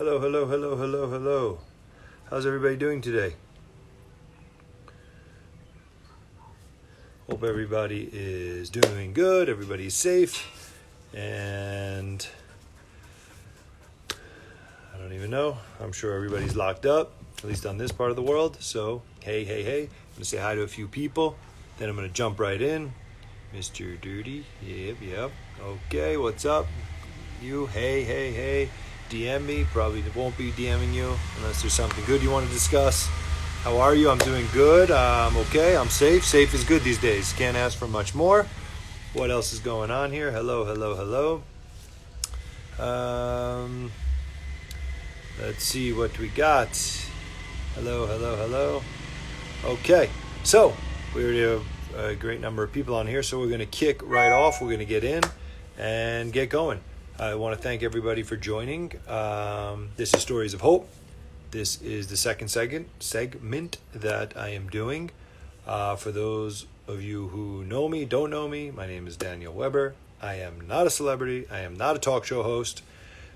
Hello, hello, hello, hello, hello. How's everybody doing today? Hope everybody is doing good, everybody's safe, and I don't even know. I'm sure everybody's locked up, at least on this part of the world. So, hey. I'm going to say hi to a few people, then I'm going to jump right in. Mr. Dirty, yep. Okay, what's up? You, hey. DM me, probably won't be DMing you unless there's something good you want to discuss. How are you? I'm doing good. I'm okay. I'm safe. Safe is good these days. Can't ask for much more. What else is going on here? Hello. Let's see what we got. Hello. Okay, so we already have a great number of people on here, so we're going to kick right off. We're going to get in and get going. I want to thank everybody for joining. This is Stories of Hope. This is the second segment that I am doing. For those of you who know me, don't know me, my name is Daniel Weber. I am not a celebrity. I am not a talk show host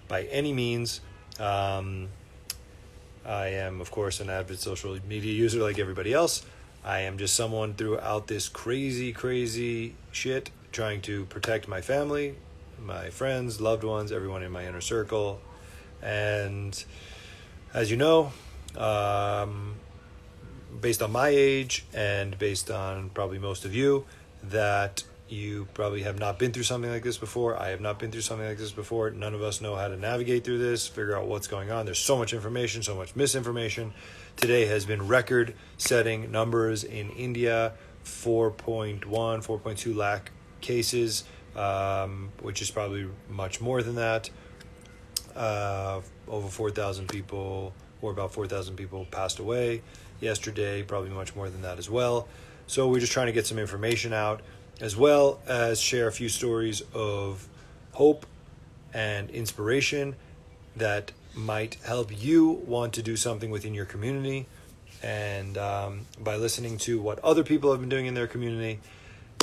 by any means. I am, of course, an avid social media user like everybody else. I am just someone throughout this crazy shit trying to protect my family, my friends, loved ones, everyone in my inner circle. And as you know, based on my age and based on probably most of you, that you probably have not been through something like this before. I have not been through something like this before. None of us know how to navigate through this, figure out what's going on. There's so much information, so much misinformation. Today has been record-setting numbers in India, 4.2 lakh cases, which is probably much more than that. Over 4,000 people, or about 4,000 people passed away yesterday, probably much more than that as well. So we're just trying to get some information out, as well as share a few stories of hope and inspiration that might help you want to do something within your community. And by listening to what other people have been doing in their community,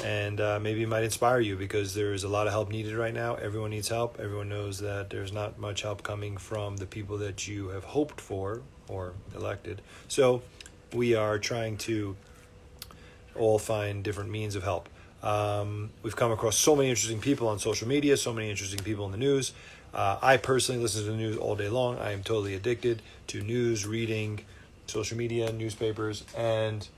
and maybe it might inspire you, because there is a lot of help needed right now. Everyone needs help. Everyone knows that there's not much help coming from the people that you have hoped for or elected. So we are trying to all find different means of help. We've come across so many interesting people on social media, so many interesting people in the news. I personally listen to the news all day long. I am totally addicted to news, reading, social media, newspapers, and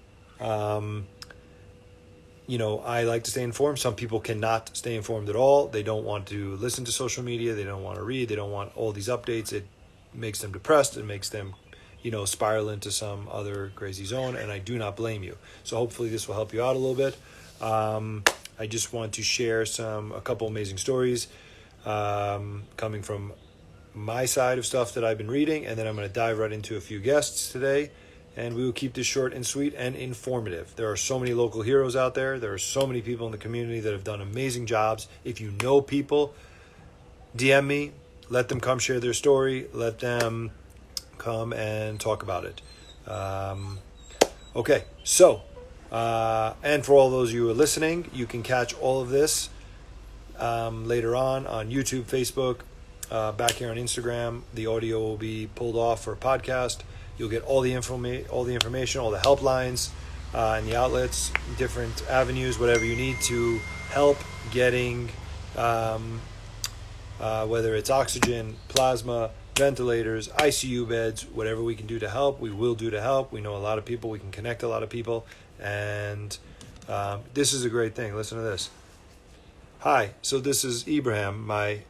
I like to stay informed. Some people cannot stay informed at all. They don't want to listen to social media. They don't want to read. They don't want all these updates. It makes them depressed. It makes them, spiral into some other crazy zone, and I do not blame you. So hopefully this will help you out a little bit. I just want to share a couple amazing stories coming from my side of stuff that I've been reading, and then I'm going to dive right into a few guests today. And we will keep this short and sweet and informative. There are so many local heroes out there. There are so many people in the community that have done amazing jobs. If you know people, DM me. Let them come share their story. Let them come and talk about it. Okay, so, and for all those of you who are listening, you can catch all of this later on YouTube, Facebook, back here on Instagram. The audio will be pulled off for a podcast. You'll get all the information, all the helplines and the outlets, different avenues, whatever you need to help getting, whether it's oxygen, plasma, ventilators, ICU beds, whatever we can do to help, we will do to help. We know a lot of people. We can connect a lot of people. And this is a great thing. Listen to this. Hi, so this is Ibrahim, my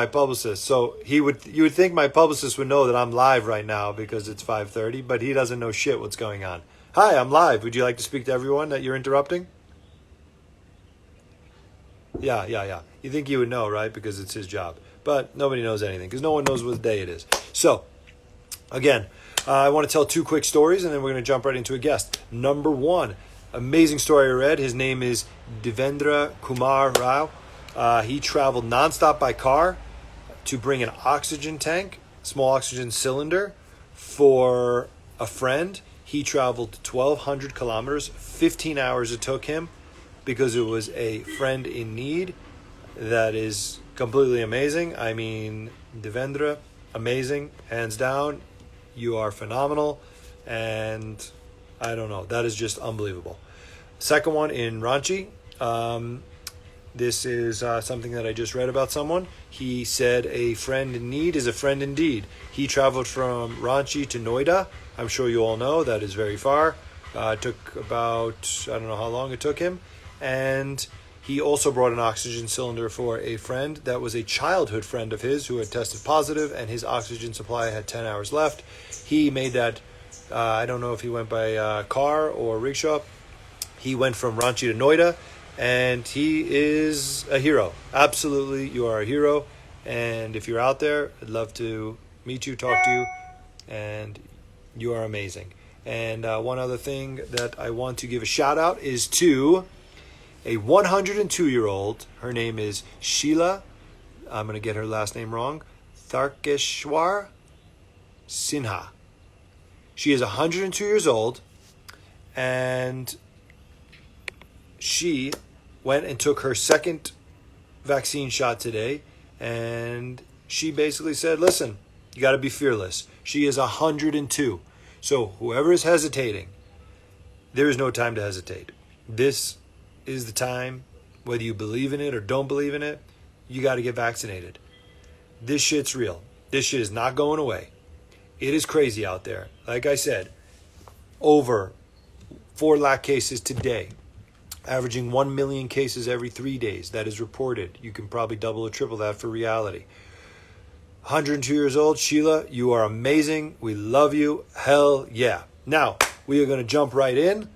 publicist. So you would think my publicist would know that I'm live right now because it's 5:30, but he doesn't know shit what's going on. Hi, I'm live. Would you like to speak to everyone that you're interrupting? Yeah. You think he would know, right? Because it's his job. But nobody knows anything because no one knows what day it is. So, again, I want to tell two quick stories, and then we're going to jump right into a guest. Number one, amazing story I read. His name is Devendra Kumar Rao. He traveled nonstop by car to bring an oxygen tank, small oxygen cylinder, for a friend. He traveled 1,200 kilometers, 15 hours it took him, because it was a friend in need. That is completely amazing. I mean, Devendra, amazing, hands down. You are phenomenal, and I don't know, that is just unbelievable. Second one in Ranchi. This is something that I just read about someone. He said a friend in need is a friend indeed. He traveled from Ranchi to Noida. I'm sure you all know that is very far. It took about, I don't know how long it took him. And he also brought an oxygen cylinder for a friend that was a childhood friend of his who had tested positive, and his oxygen supply had 10 hours left. He made that, I don't know if he went by car or rickshaw. He went from Ranchi to Noida, and he is a hero. Absolutely, you are a hero. And if you're out there, I'd love to meet you, talk to you, and you are amazing. And one other thing that I want to give a shout out is to a 102-year-old. Her name is Sheila. I'm going to get her last name wrong. Tharkeshwar Sinha. She is 102 years old, and she went and took her second vaccine shot today, and she basically said, listen, you got to be fearless. She is 102. So whoever is hesitating, there is no time to hesitate. This is the time, whether you believe in it or don't believe in it, you got to get vaccinated. This shit's real. This shit is not going away. It is crazy out there. Like I said, over 4 lakh cases today, averaging 1 million cases every 3 days. That is reported. You can probably double or triple that for reality. 102 years old, Sheila, you are amazing. We love you. Hell yeah. Now, we are going to jump right in.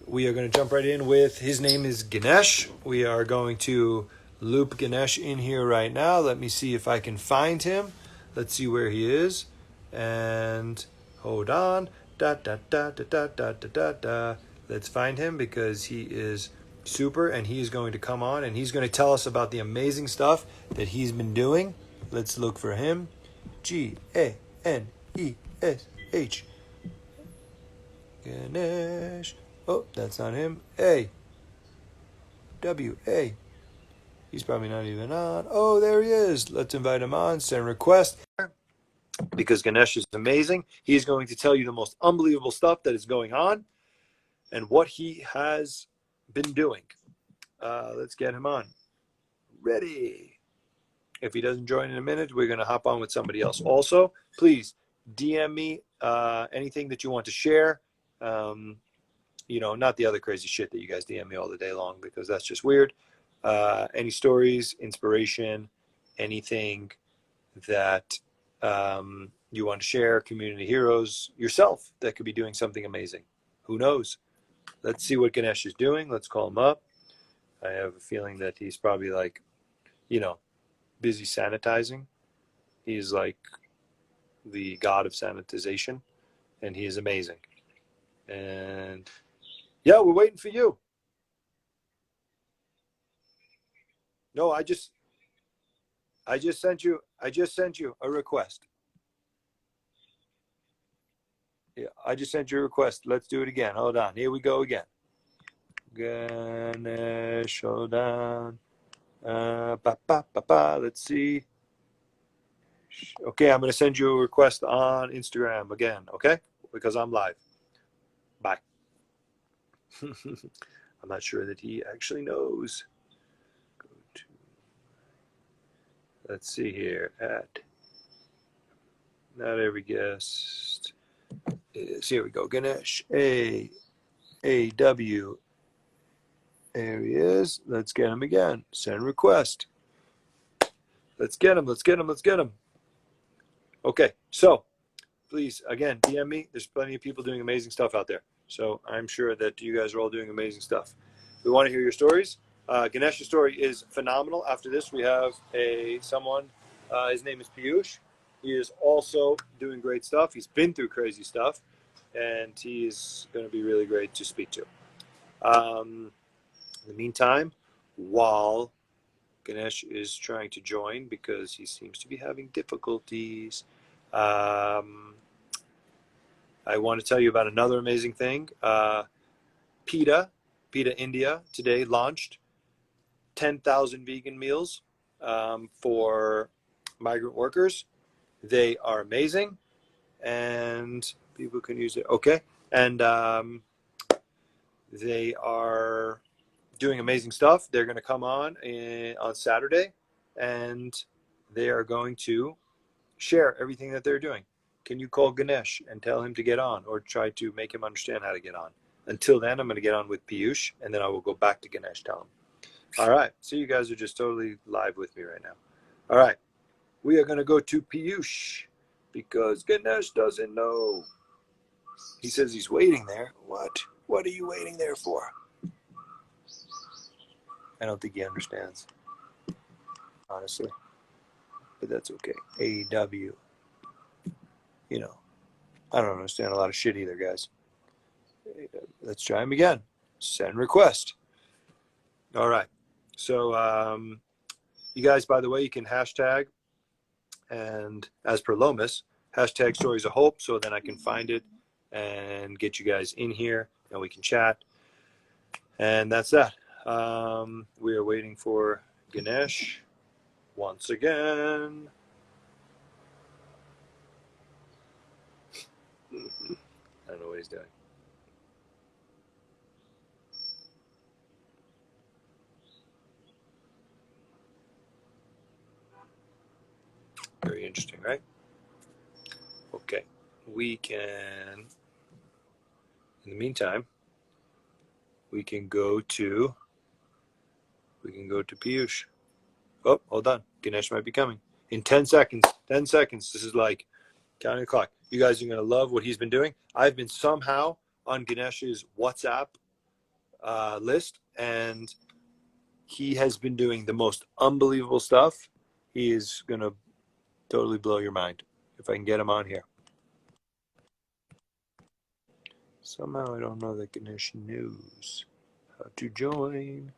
With, his name is Ganesh. We are going to loop Ganesh in here right now. Let me see if I can find him. Let's see where he is. And hold on. Let's find him because he is super, and he is going to come on and he's going to tell us about the amazing stuff that he's been doing. Let's look for him. Ganesh. Ganesh. Oh, that's not him. A-W-A. He's probably not even on. Oh, there he is. Let's invite him on. Send request. Because Ganesh is amazing. He is going to tell you the most unbelievable stuff that is going on and what he has been doing. Let's get him on. Ready. If he doesn't join in a minute, we're going to hop on with somebody else. Also, please DM me anything that you want to share. Not the other crazy shit that you guys DM me all the day long, because that's just weird. Any stories, inspiration, anything that you want to share, community heroes, yourself that could be doing something amazing. Who knows? Let's see what Ganesh is doing. Let's call him up. I have a feeling that he's probably busy sanitizing. He's like the god of sanitization, and he is amazing. And yeah, we're waiting for you. No, I just sent you a request. Yeah, I just sent you a request. Let's do it again. Hold on. Here we go again. Ganesh, hold on. Let's see. Okay, I'm going to send you a request on Instagram again, okay? Because I'm live. Bye. I'm not sure that he actually knows. Let's see here. Not every guest is. Here we go. Ganesh. A-W. There he is. Let's get him again. Send request. Let's get him. Okay, so please, again, DM me. There's plenty of people doing amazing stuff out there. So I'm sure that you guys are all doing amazing stuff. We want to hear your stories. Ganesh's story is phenomenal. After this, we have someone. His name is Piyush. He is also doing great stuff. He's been through crazy stuff, and he's going to be really great to speak to. In the meantime, while Ganesh is trying to join because he seems to be having difficulties, I want to tell you about another amazing thing. PETA India today launched 10,000 vegan meals for migrant workers. They are amazing, and people can use it. Okay, and they are doing amazing stuff. They're going to come on Saturday, and they are going to share everything that they're doing. Can you call Ganesh and tell him to get on, or try to make him understand how to get on? Until then, I'm going to get on with Piyush, and then I will go back to Ganesh, tell him. All right. So you guys are just totally live with me right now. All right. We are going to go to Piyush because Ganesh doesn't know. He says he's waiting there. What? What are you waiting there for? I don't think he understands, honestly. But that's okay. AEW. You know, I don't understand a lot of shit either, guys. Let's try him again. Send request. All right. So, you guys, by the way, you can hashtag, and as per Lomas, hashtag stories of hope, so then I can find it and get you guys in here and we can chat. And that's that. We are waiting for Ganesh once again. I don't know what he's doing. Very interesting, right? Okay. We can, in the meantime, we can go to Piyush. Oh, hold on. Ganesh might be coming. In 10 seconds. 10 seconds. This is like counting the clock. You guys are going to love what he's been doing. I've been somehow on Ganesh's WhatsApp list, and he has been doing the most unbelievable stuff. He is going to totally blow your mind if I can get him on here. Somehow I don't know that Ganesh knows how to join.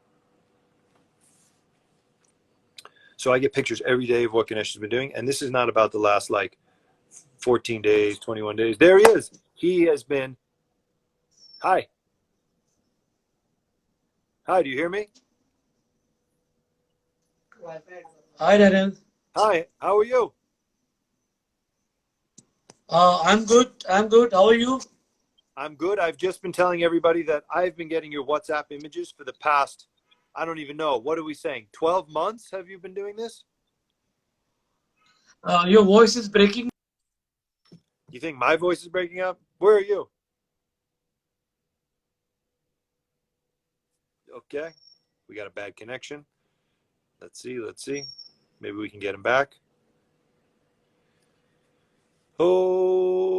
So I get pictures every day of what Ganesh has been doing, and this is not about the last like 14 days, 21 days. There he is. He has been. Hi. Hi, do you hear me? Hi, Daniel. Hi, how are you? I'm good. I'm good. How are you? I'm good. I've just been telling everybody that I've been getting your WhatsApp images for the past, I don't even know, what are we saying? 12 months have you been doing this? Your voice is breaking. You think my voice is breaking up? Where are you? Okay. We got a bad connection. Let's see. Maybe we can get him back. Oh,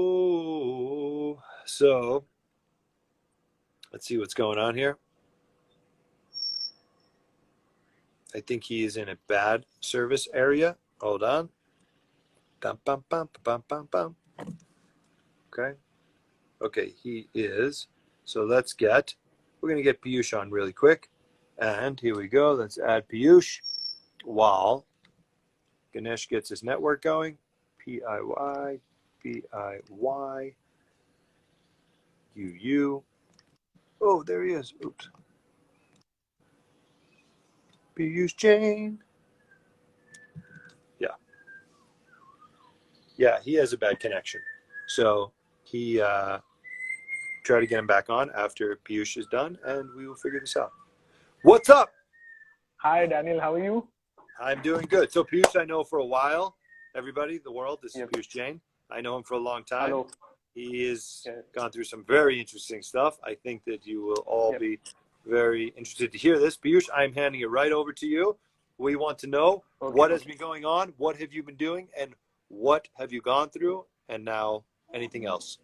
so let's see what's going on here. I think he is in a bad service area. Hold on. Bum, bum, bum, bum, bum, bum. Okay. Okay, he is. So we're going to get Piyush on really quick. And here we go. Let's add Piyush while Ganesh gets his network going. Piy, Piy, UU. Oh, there he is. Oops. Piyush Jain. Yeah. Yeah, he has a bad connection. So he try to get him back on after Piyush is done, and we will figure this out. What's up? Hi, Daniel. How are you? I'm doing good. So Piyush, I know for a while. Everybody, the world, this is Yep. Piyush Jain. I know him for a long time. Hello. He has Yes. gone through some very interesting stuff. I think that you will all Yep. be very interested to hear this. Piyush, I'm handing it right over to you. We want to know what has been going on, what have you been doing, and what have you gone through, and now anything else.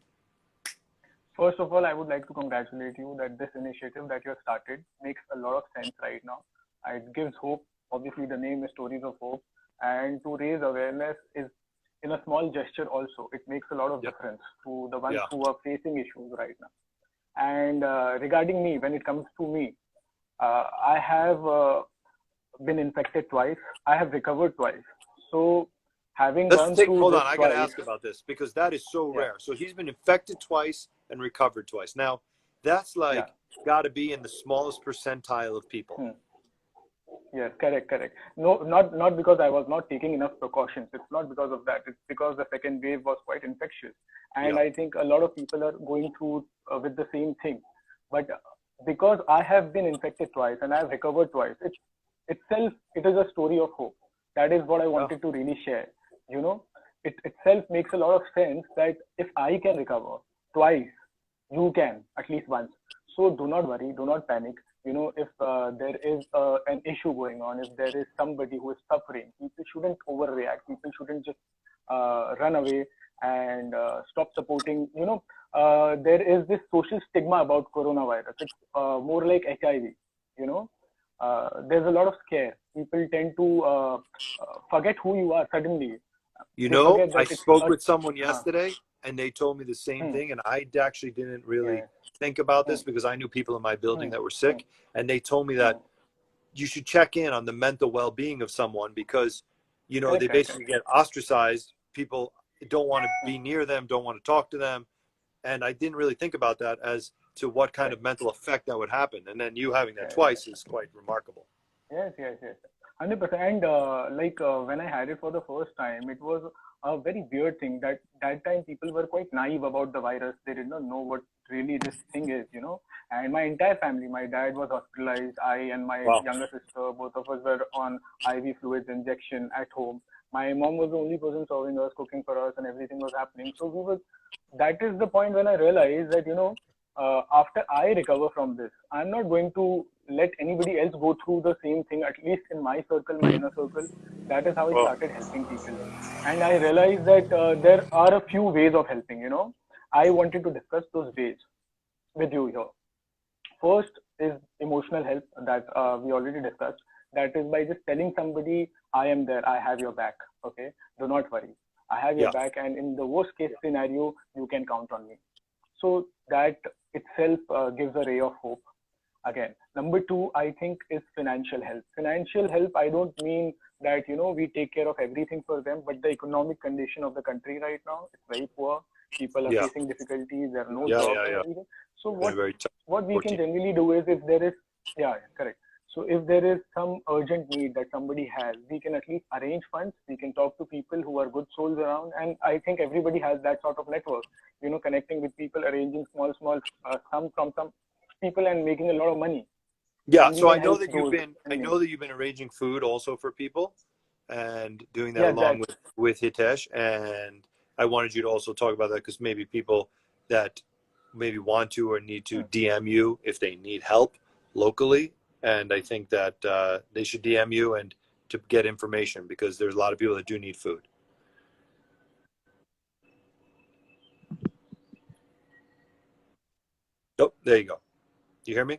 First of all, I would like to congratulate you that this initiative that you have started makes a lot of sense right now. It gives hope. Obviously, the name is Stories of Hope, and to raise awareness is in a small gesture also. It makes a lot of Yep. difference to the ones Yeah. who are facing issues right now. And regarding me, when it comes to me, I have been infected twice. I have recovered twice. So having gone through Hold this on, I got to twice, ask about this because that is so Yeah. rare. So he's been infected twice and recovered twice. Now, that's like got to be in the smallest percentile of people. Yes, correct. No, not because I was not taking enough precautions. It's not because of that. It's because the second wave was quite infectious, and Yeah. I think a lot of people are going through with the same thing. But because I have been infected twice and I have recovered twice, it is a story of hope. That is what I Yeah. wanted to really share. You know, it itself makes a lot of sense that if I can recover twice, you can at least once. So do not worry, do not panic. If there is an issue going on, if there is somebody who is suffering, people shouldn't overreact. People shouldn't just run away and stop supporting. There is this social stigma about coronavirus. It's more like HIV. You know, there's a lot of scare. People tend to forget who you are suddenly. They forget I that it's spoke a. with someone Uh, yesterday and they told me the same hmm, thing. And I actually didn't really yeah, think about hmm, this because I knew people in my building hmm, that were hmm, sick. And they told me hmm. that you should check in on the mental well being of someone because, Correct, they correct, basically correct. get ostracized. People don't want to be near them, don't want to talk to them. And I didn't really think about that as to what kind of Correct, mental effect that would happen. And then you having that correct. twice is quite remarkable. Yes. 100%. And when I had it for the first time, it was a very weird thing that time people were quite naive about the virus. They did not know what really this thing is. And my entire family, my dad was hospitalized. I and my Wow. younger sister, both of us were on IV fluids injection at home. My mom was the only person serving us, cooking for us, and everything was happening. So that is the point when I realized that, after I recover from this, I'm not going to let anybody else go through the same thing, at least in my circle, my inner circle. That is how I Well, started helping people. And I realized that there are a few ways of helping. I wanted to discuss those ways with you here. First is emotional help that we already discussed. That is by just telling somebody, I am there, I have your back. Okay, do not worry. I have your yeah. back, and in the worst case scenario, you can count on me. So that itself gives a ray of hope. Again, number two, I think, is financial help. Financial help, I don't mean that we take care of everything for them, but the economic condition of the country right now is very poor. People are Yeah. facing difficulties. There are no Yeah. jobs Yeah. and Yeah. everything. So Been a very tough what we can 14. generally do is, if there is, yeah, correct. So if there is some urgent need that somebody has, we can at least arrange funds. We can talk to people who are good souls around, and I think everybody has that sort of network. Connecting with people, arranging small sum from some people, and making a lot of money, Yeah. and we So can help those I in need. know that you've been arranging food also for people and doing that Yes, along that. with Hitesh. And I wanted you to also talk about that because maybe people that maybe want to or need to Hmm. DM you if they need help locally. And I think that they should DM you and to get information because there's a lot of people that do need food. Oh, there you go. You hear me?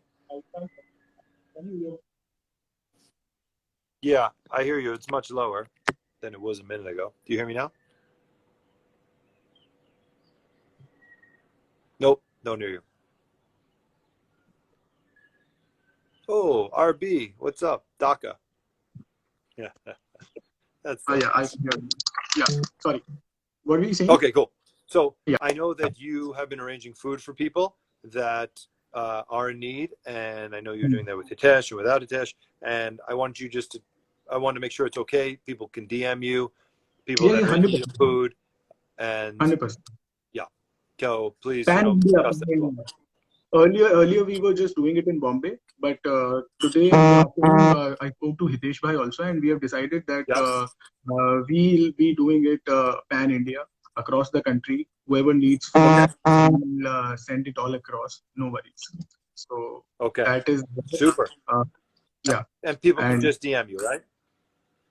Yeah, I hear you. It's much lower than it was a minute ago. Do you hear me now? Nope, don't hear you. Oh, RB, what's up? DACA. Yeah, that's Yeah, I can hear you. Yeah, sorry. What were you saying? okay. Cool. So Yeah. I know that you have been arranging food for people that are in need, and I know you're doing that with Hitesh and without Hitesh. And I want you I want to make sure it's okay. People can DM you, people Yeah, that yeah, are in need 100%. of food, and 100%. yeah. So please, Pan India. discuss that as well. Earlier we were just doing it in Bombay, but today in the afternoon I spoke to Hitesh Bhai also, and we have decided that Yeah. we'll be doing it pan India across the country. Whoever needs food, we'll send it all across. No worries. So Okay. that is Super. yeah, And people can and just DM you, right?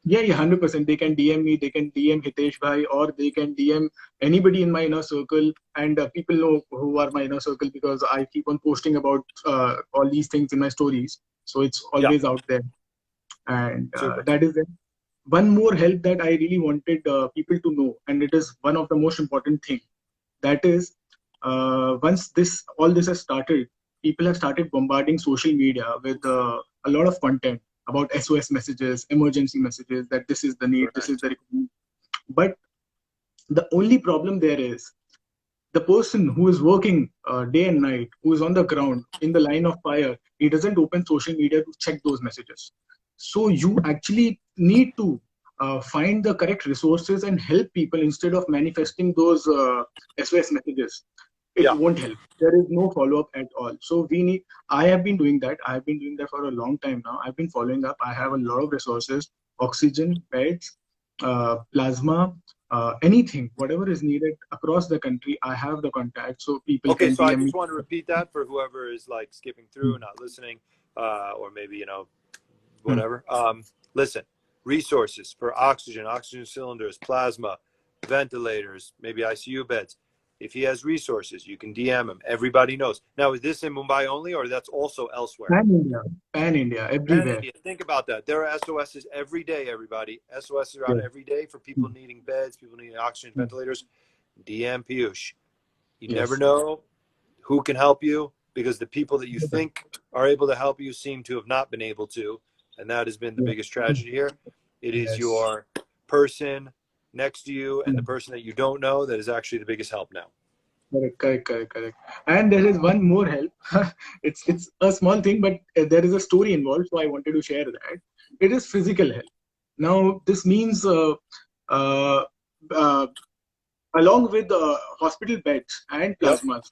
yeah, 100%. They can DM me, they can DM Hitesh Bhai, or they can DM anybody in my inner circle. And people know who are my inner circle because I keep on posting about all these things in my stories. So it's Yeah. always out there. And Super. that is it. One more help that I really wanted people to know, and it is one of the most important thing. That is, once all this has started, people have started bombarding social media with a lot of content about SOS messages, emergency messages, that this is the need, this is Correct. the requirement. But the only problem there is the person who is working day and night, who is on the ground in the line of fire, he doesn't open social media to check those messages. So you actually need to find the correct resources and help people instead of manifesting those SOS messages. It Yeah. won't help. There is no follow up at all. So we need. I have been doing that. I have been doing that for a long time now. I've been following up. I have a lot of resources: oxygen, beds, plasma, anything, whatever is needed across the country. I have the contact, so people Okay, can so I DM me. just want to repeat that for whoever is like skipping through, not listening, or maybe, whatever. Listen, resources for oxygen cylinders, plasma, ventilators, maybe ICU beds. If he has resources, you can DM him. Everybody knows. Now, is this in Mumbai only, or that's also elsewhere? Pan India, And everywhere. India. Think about that. There are SOSs every day, everybody. SOSs are out Yes. every day for people needing beds, people needing oxygen, ventilators. DM Piyush. You Yes. never know who can help you, because the people that you think are able to help you seem to have not been able to. And that has been the biggest tragedy here. It is Yes. your person next to you and the person that you don't know that is actually the biggest help now. Correct. And there is one more help. it's a small thing, but there is a story involved, so I wanted to share that. It is physical help. Now, this means uh, uh, along with hospital beds and plasmas,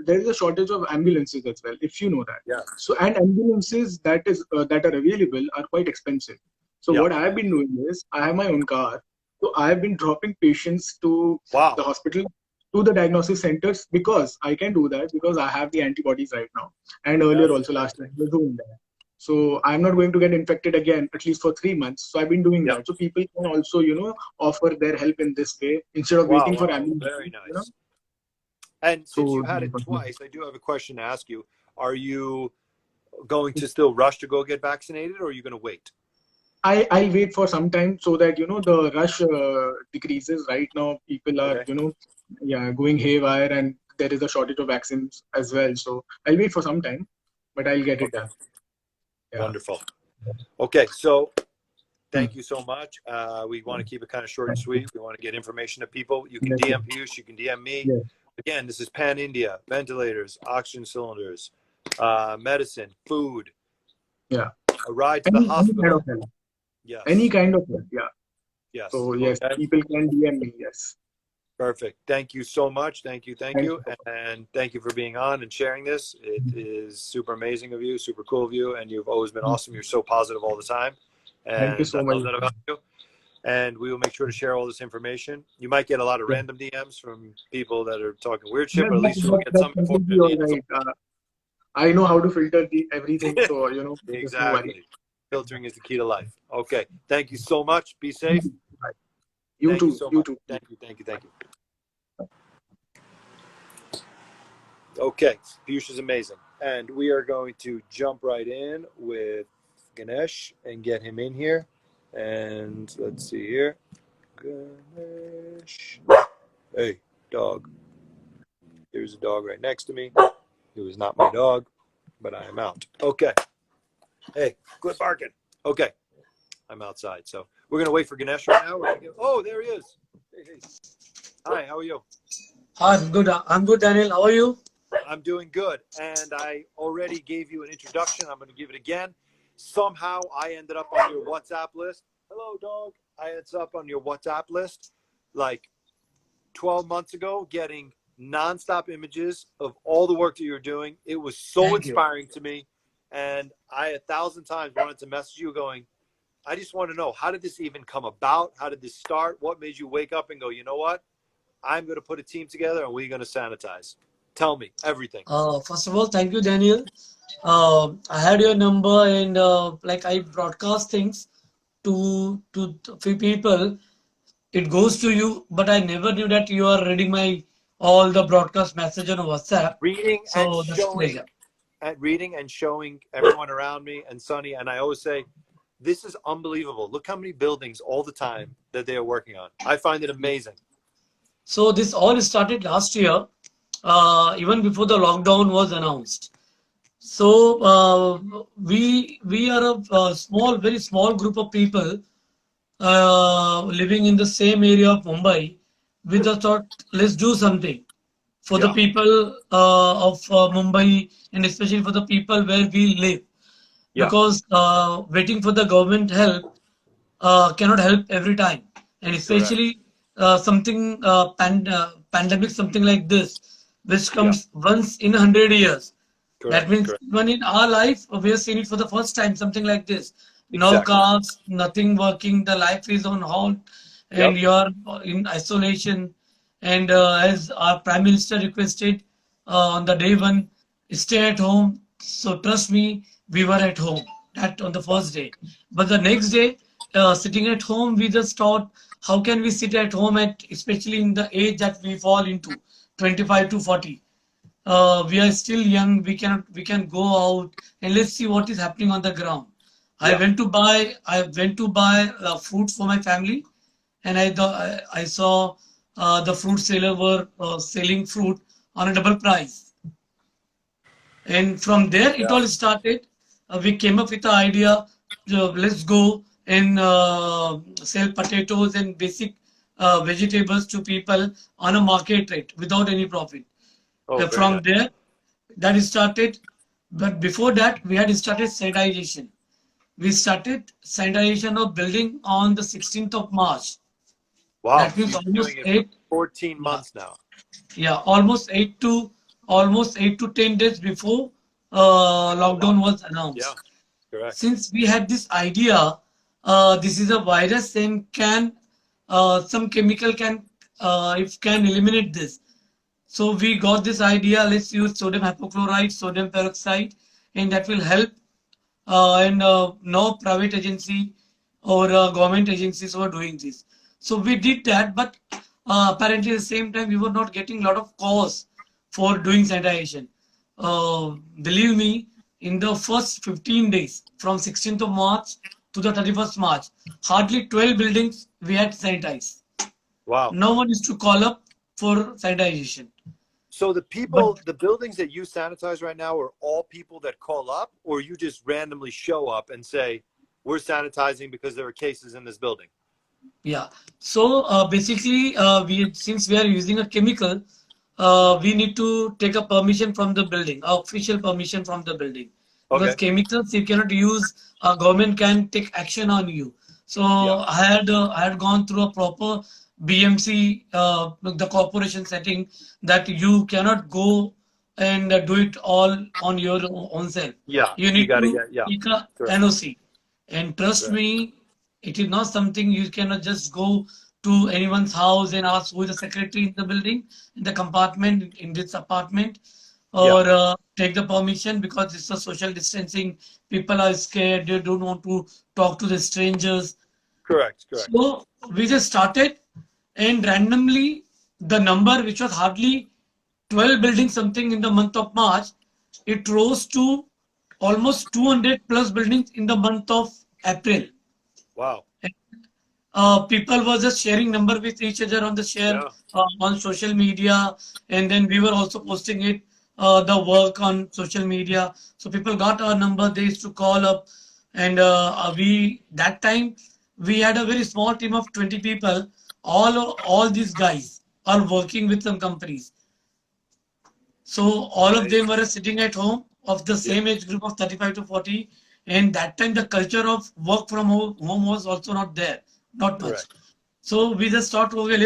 there is a shortage of ambulances as well, if you know that. Yeah. So, and ambulances that are available are quite expensive. So Yeah. what I have been doing is I have my own car. So I have been dropping patients to Wow. the hospital, to the diagnosis centers, because I can do that because I have the antibodies right now. And earlier That's also last time I was doing that. So I'm not going to get infected again, at least for 3 months. So I've been doing Yeah. that. So people can also, offer their help in this way instead of waiting for ambulance. Very nice. And since So you had it twice, I do have a question to ask you. Are you going to still rush to go get vaccinated, or are you going to wait? I'll wait for some time so that the rush decreases. Right now, people are going haywire, and there is a shortage of vaccines as well. So I'll wait for some time, but I'll get it done. Yeah. Wonderful. Okay, so thank you so much. We want to keep it kind of short and sweet. We want to get information to people. You can DM Piyush, you can DM me. Yes. Again, this is Pan India: ventilators, oxygen cylinders, medicine, food. Yeah. A ride to the hospital. Any kind of help. Yes. Any kind of help. Yeah. Yes. So yes, Okay. people can DM me. Yes. Perfect. Thank you so much. Thank you. And thank you for being on and sharing this. It is super amazing of you, super cool of you, and you've always been awesome. You're so positive all the time. And Thank you so I much. love that about you. And we will make sure to share all this information. You might get a lot of random DMs from people that are talking weird shit, but at least you'll get some completely information. all right. I know how to filter everything, so there's no worry. Exactly. Filtering is the key to life. Okay. Thank you so much. Be safe. You Thank too. you so You much. too. Thank you. Okay, Piyush is amazing. And we are going to jump right in with Ganesh and get him in here. And let's see here. Ganesh. Hey, dog. There's a dog right next to me. It was not my dog, but I am out. Okay. Hey, quit barking. Okay. I'm outside. So we're going to wait for Ganesh right now. Oh, there he is. Hey. Hi, how are you? I'm good. I'm good, Daniel. How are you? I'm doing good. And I already gave you an introduction. I'm going to give it again. Somehow I ended up on your WhatsApp list. Hello, dog. I ended up on your WhatsApp list like 12 months ago, getting nonstop images of all the work that you're doing. It was so inspiring to me. And I 1,000 times wanted to message you going, I just want to know, how did this even come about? How did this start? What made you wake up and go, you know what? I'm going to put a team together and we're going to sanitize. Tell me everything. First of all, thank you, Daniel. I had your number, and I broadcast things to few people. It goes to you, but I never knew that you are reading my all the broadcast message on WhatsApp. Reading and showing everyone around me and Sunny, and I always say, this is unbelievable. Look how many buildings all the time that they are working on. I find it amazing. So this all started last year, even before the lockdown was announced. So we are a small, very small group of people living in the same area of Mumbai. We just thought, let's do something for the people of Mumbai, and especially for the people where we live. Yeah. because waiting for the government help cannot help every time, and especially something pandemic, something like this, which comes once in 100 years. That Correct. means Correct. even in our life, we have seen it for the first time, something like this. No Exactly. cars, nothing working, the life is on hold, and Yep. you're in isolation. And as our Prime Minister requested on the day one, stay at home. So trust me, we were at home that on the first day. But the next day, sitting at home, we just thought, how can we sit at home at, especially in the age that we fall into, 25 to 40. We are still young, we can go out and let's see what is happening on the ground. I Yeah. went to buy fruit for my family, and I saw the fruit seller were selling fruit on a double price. And from there it Yeah. all started. We came up with the idea, let's go and sell potatoes and basic vegetables to people on a market rate without any profit. Oh, very From nice. there, that started. But before that, we had started sanitization. We started sanitization of building on the 16th of March. Wow. That So means you've been almost doing it for eight, 14 yeah, months now. yeah, almost 8 to 10 days before lockdown was Yeah. announced. Correct. Since we had this idea, this is a virus and can some chemical can if can eliminate this. So we got this idea, let's use sodium hypochlorite, sodium peroxide, and that will help. And no private agency or government agencies were doing this. So we did that, but apparently at the same time we were not getting a lot of calls for doing sanitization. Believe me, in the first 15 days, from 16th of March to the 31st March, hardly 12 buildings we had sanitized. Wow. No one used to call up for sanitization. So the But people, the buildings that you sanitize right now are all people that call up, or you just randomly show up and say, we're sanitizing because there are cases in this building? yeah, so basically, since we are using a chemical, we need to take a permission from the building, official permission from the building, because Okay. chemicals you cannot use. Government can take action on you. So Yeah. I had gone through a proper BMC, the corporation setting, that you cannot go and do it all on your own self. Yeah. You You need got to to get, yeah. take a Correct. NOC. And trust Correct. me, it is not something you cannot just go to anyone's house and ask who is the secretary in the building, in the compartment, in this apartment, Yeah. or take the permission, because it's a social distancing. People are scared, they don't want to talk to the strangers. Correct. Correct. So we just started, and randomly the number, which was hardly 12 buildings something in the month of March, it rose to almost 200 plus buildings in the month of April. Wow. People were just sharing number with each other on the share Yeah. on social media, and then we were also posting it the work on social media. So people got our number, they used to call up, and we that time we had a very small team of 20 people. All these guys are working with some companies. So all of them Amazing. were sitting at home of the Yeah. same age group of 35 to 40. And that time the culture of work from home was also not there, not much. Correct. So we just thought, okay,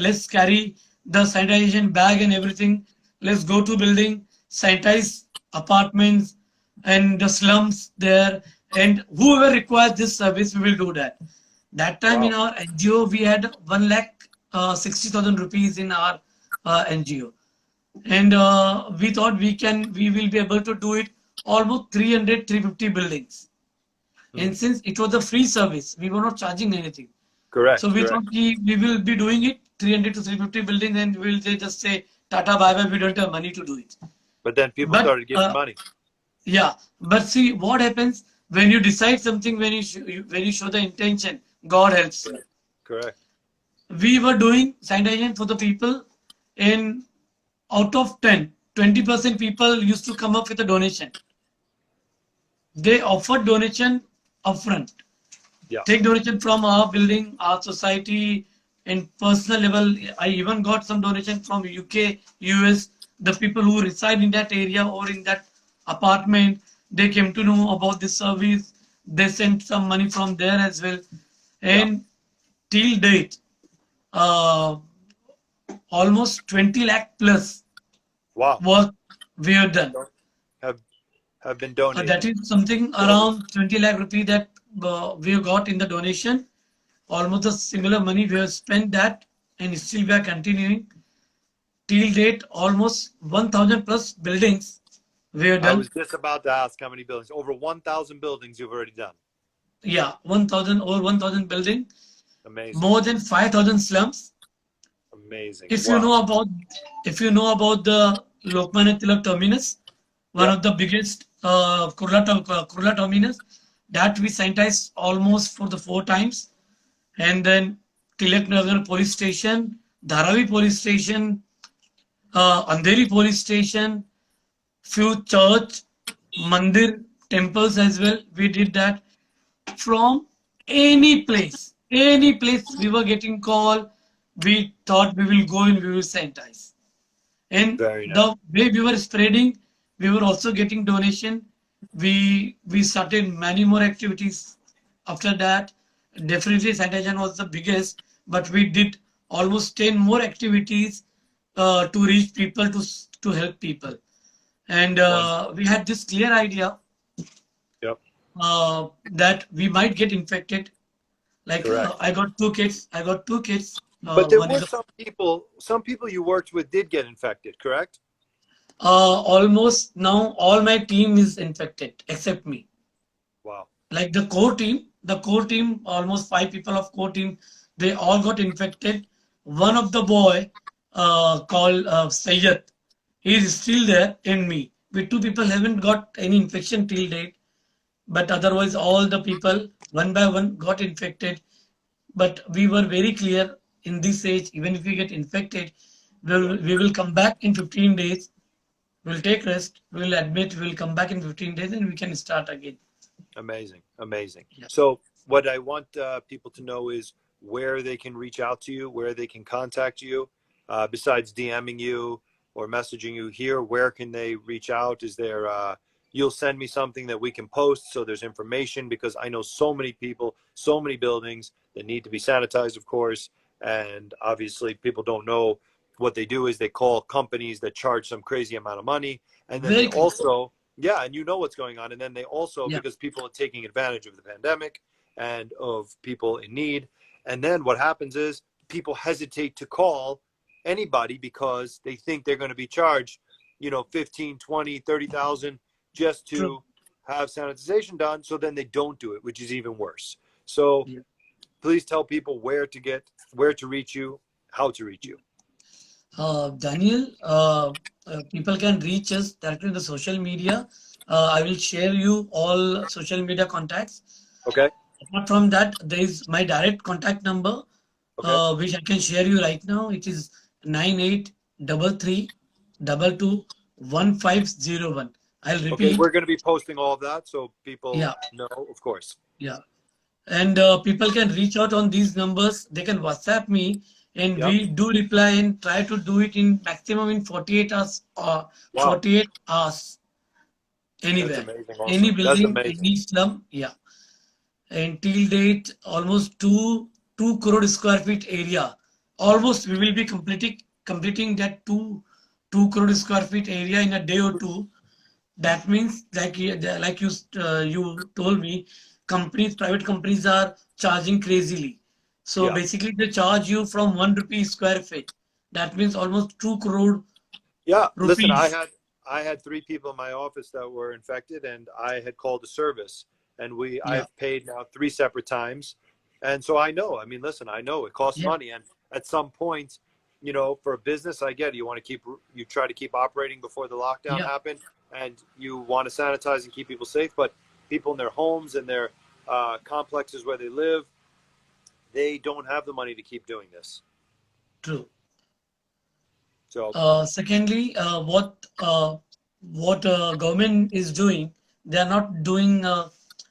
let's carry the sanitization bag and everything. Let's go to building, sanitize apartments and the slums there. And whoever requires this service, we will do that. That time in Wow. our NGO, we had 1 lakh 60,000 rupees in our NGO. And we thought we will be able to do it almost 300 350 buildings. And since it was a free service, we were not charging anything. Correct. So we Correct. thought we will be doing it 300 to 350 buildings, and we'll just say Tata bye bye, we don't have money to do it. But then people But started giving money. yeah, but see what happens when you decide something, when you show the intention, God helps you. Correct. We were doing sanitization for the people, and out of 10, 20% people used to come up with a donation. They offered donation upfront. Yeah. Take donation from our building, our society, and personal level. I even got some donation from UK, US, the people who reside in that area or in that apartment. they came to know about this service. They sent some money from there as well. And till date, uh, almost 20 lakh plus Wow. work we have done. Have been donated. That is something around 20 lakh rupee that we have got in the donation. Almost the similar money we have spent that, and still we are continuing. Till date, almost 1,000 plus buildings we have I done. was just about to ask how many buildings. Over 1,000 buildings you've already done. Yeah, 1,000 over 1,000 building, Amazing. more than 5,000 slums. Amazing. If Wow. you know about the Lokmanya Tilak terminus, one Yeah. of the biggest Kurla terminus, that we sanitized almost for the 4 times, and then Tilak Nagar police station, Dharavi police station, Andheri police station, few church, mandir, temples as well. We did that from any place we were getting call. We thought we will go and we will sanitize. And Very nice. the way we were spreading, we were also getting donation. We started many more activities after that. Definitely sanitation was the biggest, but we did almost 10 more activities to reach people, to help people. And we had this clear idea Yep. that we might get infected. Like Correct. I got two kids. But there One were is some people you worked with did get infected, correct? almost now all my team is infected except me. Wow. Like the core team, almost 5 people of core team, they all got infected. One of the boy called Sayyid, he is still there, and me. We 2 people haven't got any infection till date, but otherwise all the people one by one got infected. But we were very clear in this age, even if we get infected, we will come back in 15 days. We'll take rest. We'll admit we'll come back in 15 days and we can start again. Amazing. Amazing. Yeah. So what I want people to know is where they can reach out to you, where they can contact you, besides DMing you or messaging you here. Where can they reach out? Is there you'll send me something that we can post so there's information, because I know so many people, so many buildings that need to be sanitized, of course, and obviously people don't know. What they do is they call companies that charge some crazy amount of money, and then Very they good. also, yeah, and you know what's going on, and then they also, Yeah. because people are taking advantage of the pandemic and of people in need, and then what happens is people hesitate to call anybody because they think they're going to be charged, 15, 20, 30,000 just to True. have sanitization done, so then they don't do it, which is even worse. So Yeah. please tell people where to reach you, how to reach you. Daniel, people can reach us directly in the social media. I will share you all social media contacts. Okay. Apart from that, there is my direct contact number, Okay. which I can share you right now. It is 9833221501. I'll Okay, repeat. we're going to be posting all of that so people Yeah. know, of course. Yeah. And people can reach out on these numbers. They can WhatsApp me, and Yep. we do reply and try to do it in maximum in 48 hours or Wow. 48 hours. Anywhere, That's amazing. Also. any That's building, amazing. any slum. Yeah. And till date, almost 2 crore square feet area. Almost we will be completing that 2 crore square feet area in a day or two. That means, like you told me, private companies are charging crazily. So Yeah. basically, they charge you from 1 rupee square feet. That means almost 2 crore Yeah. Listen, rupees. I had 3 people in my office that were infected, and I had called the service, and Yeah. I've paid now 3 separate times. And so I know, listen, I know it costs Yeah. money. And at some point, for a business, I get it. You try to keep operating before the lockdown Yeah. happened, and you want to sanitize and keep people safe. But people in their homes and their complexes where they live, they don't have the money to keep doing this. True. So Secondly, what government is doing, they are not doing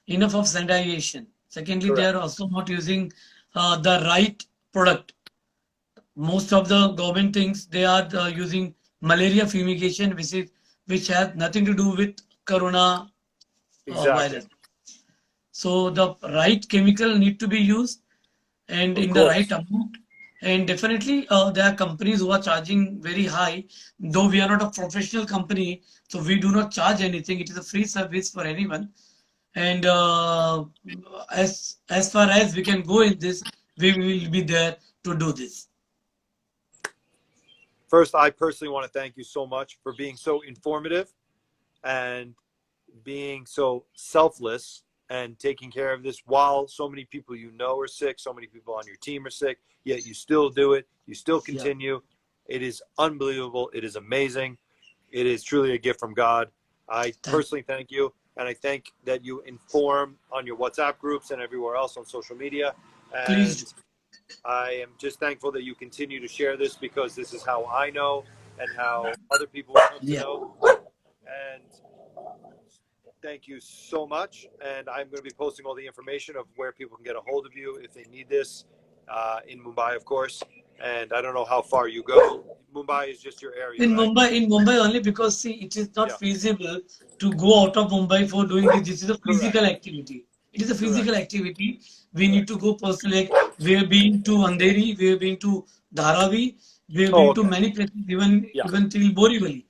enough of sanitization. Secondly, they Correct. are also not using the right product. Most of the government things, they are using malaria fumigation, which has nothing to do with corona Exactly. virus. So the right chemical need to be used and Of in the right course. amount. And definitely, there are companies who are charging very high. Though we are not a professional company, so we do not charge anything. It is a free service for anyone. And as far as we can go in this, we will be there to do this. First, I personally want to thank you so much for being so informative and being so selfless and taking care of this while so many people you know are sick, so many people on your team are sick, yet you still do it, you still Yeah. continue. It is unbelievable. It is amazing. It is truly a gift from God. I Thank, personally thank you, and I thank that you inform on your WhatsApp groups and everywhere else on social media. please do. And I am just thankful that you continue to share this because this is how I know and how other people will come to Yeah. know. And thank you so much. And I'm going to be posting all the information of where people can get a hold of you if they need this in Mumbai, of course. And I don't know how far you go. Mumbai is just your area, right? In Mumbai only because see, it is not Yeah, feasible to go out of Mumbai for doing this. This is a correct, physical activity. It is a physical correct, activity. We need correct. to go personally. Like we have been to Andheri, we have been to Dharavi, we have Oh, been to okay. many places, even Yeah, even till Borivali.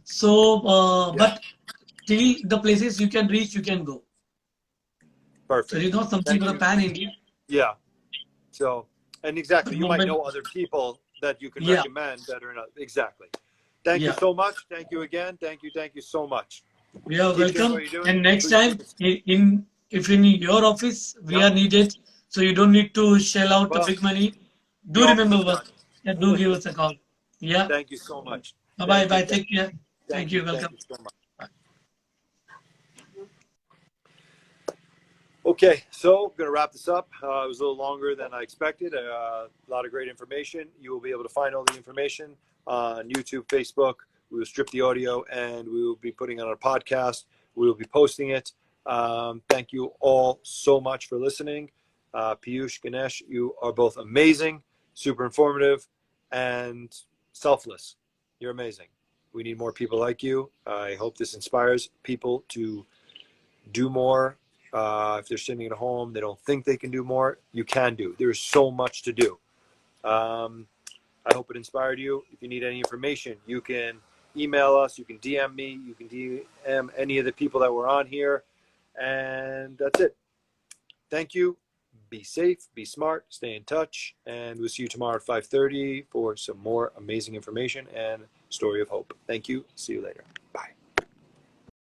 So, yeah, but till the places you can reach, you can go. So it perfect. is not something Thank for the you. pan India, Yeah. So, and but exactly, you might Mumbai. know other people that you can Yeah, recommend that are not. Exactly. Thank you yeah. so much. Thank you again. Thank you so much. We are Keep doing welcome. what you're doing. And next Appreciate time, it. in if in your office we Yep. are needed, so you don't need to shell out a Well, big money. the Do office remember is us. Yeah, do give us a call. Yeah. Thank you so much. Bye bye. Thank you. Bye. Take care. Thank you. Thank Welcome. you so much. Okay, so I'm going to wrap this up. It was a little longer than I expected. A lot of great information. You will be able to find all the information on YouTube, Facebook. We will strip the audio and we will be putting it on a podcast. We will be posting it. Thank you all so much for listening. Piyush, Ganesh, you are both amazing, super informative, and selfless. You're amazing. We need more people like you. I hope this inspires people to do more. If they're sitting at home, they don't think they can do more. You can do. There's so much to do. I hope it inspired you. If you need any information, you can email us. You can DM me. You can DM any of the people that were on here. And that's it. Thank you. Be safe. Be smart. Stay in touch. And we'll see you tomorrow at 5:30 for some more amazing information and story of hope. Thank you. See you later.